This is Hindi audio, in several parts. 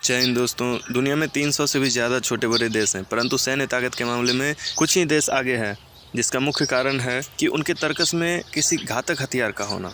जय हिंद दोस्तों। दुनिया में 300 से भी ज़्यादा छोटे बड़े देश हैं, परंतु सैन्य ताकत के मामले में कुछ ही देश आगे हैं, जिसका मुख्य कारण है कि उनके तर्कस में किसी घातक हथियार का होना।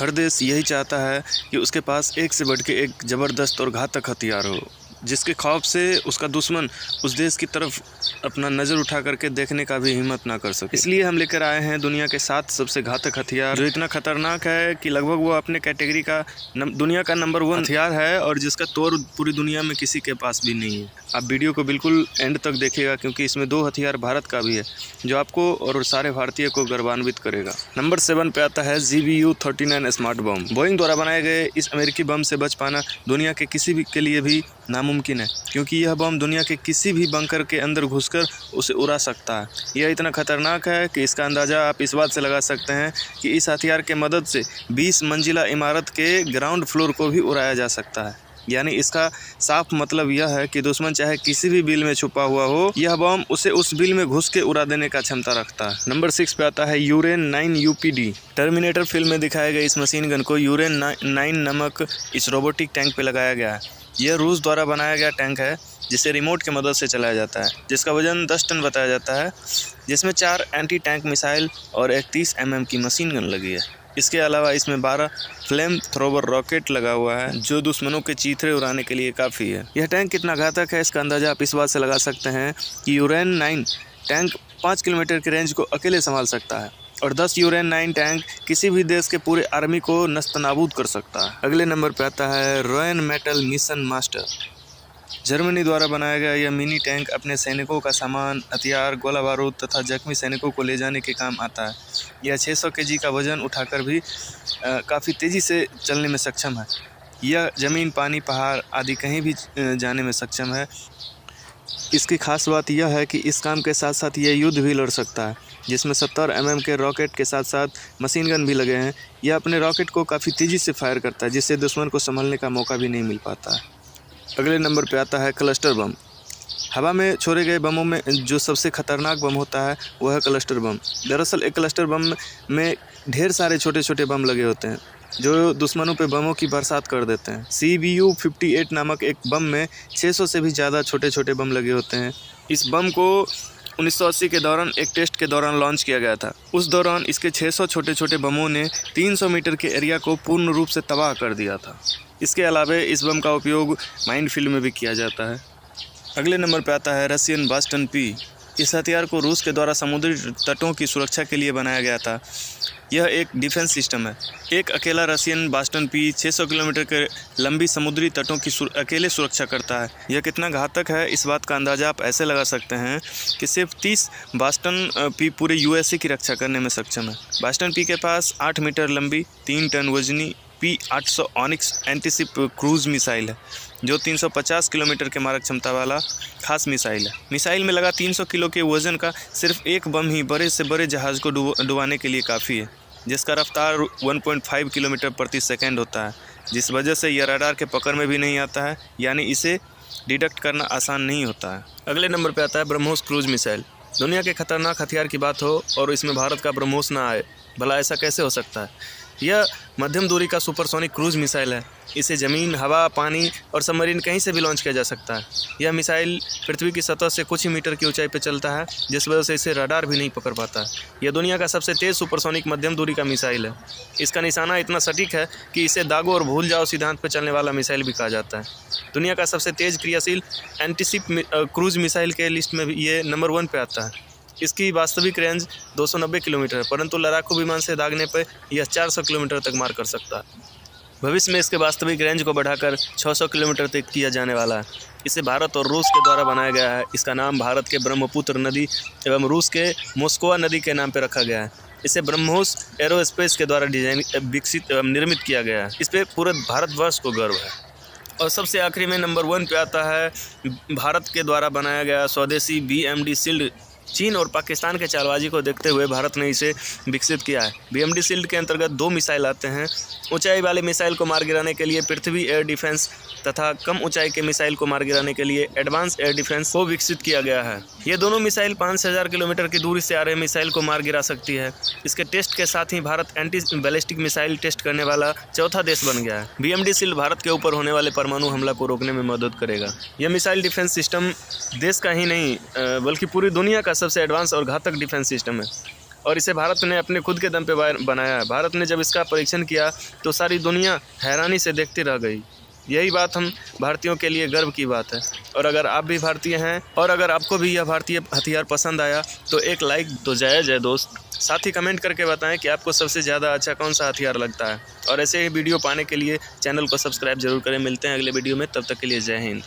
हर देश यही चाहता है कि उसके पास एक से बढ़ के एक ज़बरदस्त और घातक हथियार हो, जिसके खौफ से उसका दुश्मन उस देश की तरफ अपना नज़र उठा करके देखने का भी हिम्मत ना कर सके। इसलिए हम लेकर आए हैं दुनिया के 7 सबसे घातक हथियार, जो इतना खतरनाक है कि लगभग वो अपने कैटेगरी का दुनिया का नंबर 1 हथियार है और जिसका तोड़ पूरी दुनिया में किसी के पास भी नहीं है। आप वीडियो को बिल्कुल एंड तक देखिएगा, क्योंकि इसमें 2 हथियार भारत का भी है, जो आपको और सारे भारतीय को गर्वान्वित करेगा। नंबर 7 पे आता है GBU-39 स्मार्ट बम। बोइंग द्वारा बनाए गए इस अमेरिकी बम से बच पाना दुनिया के किसी भी के लिए भी नामुमकिन है, क्योंकि यह बम दुनिया के किसी भी बंकर के अंदर घुसकर उसे उड़ा सकता है। यह इतना खतरनाक है कि इसका अंदाज़ा आप इस बात से लगा सकते हैं कि इस हथियार के मदद से 20 मंजिला इमारत के ग्राउंड फ्लोर को भी उड़ाया जा सकता है। यानी इसका साफ मतलब यह है कि दुश्मन चाहे किसी भी बिल में छुपा हुआ हो, यह बम उसे उस बिल में घुस के उड़ा देने का क्षमता रखता है। नंबर 6 पे आता है यूरेन 9 UPD। टर्मिनेटर फिल्म में दिखाए गए इस मशीन गन को यूरेन 9 नामक इस रोबोटिक टैंक पे लगाया गया है। यह रूस द्वारा बनाया गया टैंक है, जिसे रिमोट की मदद से चलाया जाता है, जिसका वजन 10 टन बताया जाता है, जिसमें 4 एंटी टैंक मिसाइल और एक 30 mm की मशीन गन लगी है। इसके अलावा इसमें 12 फ्लेम थ्रोवर रॉकेट लगा हुआ है, जो दुश्मनों के चीथड़े उड़ाने के लिए काफ़ी है। यह टैंक कितना घातक है, इसका अंदाज़ा आप इस बात से लगा सकते हैं कि यूरेन 9 टैंक 5 किलोमीटर की रेंज को अकेले संभाल सकता है और 10 यूरेन 9 टैंक किसी भी देश के पूरे आर्मी को नस्तनाबूद कर सकता है। अगले नंबर पर आता है royal metal mission master. Germany द्वारा बनाया गया यह मिनी टैंक अपने सैनिकों का सामान, हथियार, गोला बारूद तथा जख्मी सैनिकों को ले जाने के काम आता है। यह 600 kg का वजन उठाकर भी काफ़ी तेज़ी से चलने में सक्षम है। यह ज़मीन, पानी, पहाड़ आदि कहीं भी जाने में सक्षम है। इसकी खास बात यह है कि इस काम के साथ साथ यह युद्ध भी लड़ सकता है, जिसमें 70 mm के रॉकेट के साथ साथ मशीन गन भी लगे हैं। यह अपने रॉकेट को काफ़ी तेज़ी से फायर करता है, जिससे दुश्मन को संभलने का मौका भी नहीं मिल पाता है। अगले नंबर पे आता है क्लस्टर बम। हवा में छोड़े गए बमों में जो सबसे खतरनाक बम होता है वह है क्लस्टर बम। दरअसल एक क्लस्टर बम में ढेर सारे छोटे छोटे बम लगे होते हैं, जो दुश्मनों पे बमों की बरसात कर देते हैं। CBU-58 नामक एक बम में 600 से भी ज़्यादा छोटे छोटे बम लगे होते हैं। इस बम को 1980 के दौरान एक टेस्ट के दौरान लॉन्च किया गया था। उस दौरान इसके 600 छोटे छोटे बमों ने 300 मीटर के एरिया को पूर्ण रूप से तबाह कर दिया था। इसके अलावा इस बम का उपयोग माइनफील्ड में भी किया जाता है। अगले नंबर पर आता है रशियन बास्टन P। इस हथियार को रूस के द्वारा समुद्री तटों की सुरक्षा के लिए बनाया गया था। यह एक डिफेंस सिस्टम है। एक अकेला रशियन बास्टन P 600 किलोमीटर के लंबी समुद्री तटों की अकेले सुरक्षा करता है। यह कितना घातक है, इस बात का अंदाज़ा आप ऐसे लगा सकते हैं कि सिर्फ 30 बास्टन P पूरे USA की रक्षा करने में सक्षम है। बास्टन P के पास 8 मीटर लंबी 3 टन वजनी P-800 onyx antiship cruise missile है, जो 350 किलोमीटर के मारक क्षमता वाला खास मिसाइल है। मिसाइल में लगा 300 किलो के वजन का सिर्फ एक बम ही बड़े से बड़े जहाज़ को डुबाने के लिए काफ़ी है, जिसका रफ्तार 1.5 किलोमीटर प्रति सेकंड होता है, जिस वजह से यह रडार के पकड़ में भी नहीं आता है, यानी इसे डिटेक्ट करना आसान नहीं होता है। अगले नंबर पर आता है ब्रह्मोस क्रूज मिसाइल। दुनिया के खतरनाक हथियार की बात हो और इसमें भारत का ब्रह्मोस ना आए, भला ऐसा कैसे हो सकता है। यह मध्यम दूरी का सुपरसोनिक क्रूज मिसाइल है। इसे ज़मीन, हवा, पानी और सबमरीन कहीं से भी लॉन्च किया जा सकता है। यह मिसाइल पृथ्वी की सतह से कुछ ही मीटर की ऊंचाई पर चलता है, जिस वजह से इसे रडार भी नहीं पकड़ पाता है। यह दुनिया का सबसे तेज़ सुपरसोनिक मध्यम दूरी का मिसाइल है। इसका निशाना इतना सटीक है कि इसे दागो और भूल जाओ सिद्धांत पर चलने वाला मिसाइल भी कहा जाता है। दुनिया का सबसे तेज़ क्रियाशील एंटीशिप क्रूज मिसाइल के लिस्ट में ये नंबर 1 पे आता है। इसकी वास्तविक रेंज 290 किलोमीटर है, परंतु लड़ाकू विमान से दागने पर यह 400 किलोमीटर तक मार कर सकता है। भविष्य में इसके वास्तविक रेंज को बढ़ाकर 600 किलोमीटर तक किया जाने वाला है। इसे भारत और रूस के द्वारा बनाया गया है। इसका नाम भारत के ब्रह्मपुत्र नदी एवं रूस के मोस्कवा नदी के नाम पर रखा गया है। इसे ब्रह्मोस एरोस्पेस के द्वारा डिजाइन, विकसित एवं निर्मित किया गया है। इस पर पूरे भारतवर्ष को गर्व है। और सबसे आखिरी में नंबर 1 पे आता है भारत के द्वारा बनाया गया स्वदेशी BMD शील्ड चीन और पाकिस्तान के चालबाजी को देखते हुए भारत ने इसे विकसित किया है। BMD शील्ड के अंतर्गत 2 मिसाइल आते हैं। ऊंचाई वाले मिसाइल को मार गिराने के लिए पृथ्वी एयर डिफेंस तथा कम ऊंचाई के मिसाइल को मार गिराने के लिए एडवांस एयर डिफेंस को विकसित किया गया है। ये दोनों मिसाइल 5000 किलोमीटर की दूरी से आ रहे मिसाइल को मार गिरा सकती है। इसके टेस्ट के साथ ही Bharat anti ballistic missile test करने वाला चौथा देश बन गया है। BMD शील्ड भारत के ऊपर होने वाले परमाणु हमला को रोकने में मदद करेगा। यह मिसाइल डिफेंस सिस्टम देश का ही नहीं बल्कि पूरी दुनिया का सबसे एडवांस और घातक डिफेंस सिस्टम है और इसे भारत ने अपने खुद के दम पे बनाया है। भारत ने जब इसका परीक्षण किया तो सारी दुनिया हैरानी से देखती रह गई। यही बात हम भारतीयों के लिए गर्व की बात है। और अगर आप भी भारतीय हैं और अगर आपको भी यह भारतीय हथियार पसंद आया तो एक लाइक तो जायज़ है दोस्त। साथ ही कमेंट करके बताएं कि आपको सबसे ज़्यादा अच्छा कौन सा हथियार लगता है। और ऐसे ही वीडियो पाने के लिए चैनल को सब्सक्राइब जरूर करें। मिलते हैं अगले वीडियो में, तब तक के लिए जय हिंद।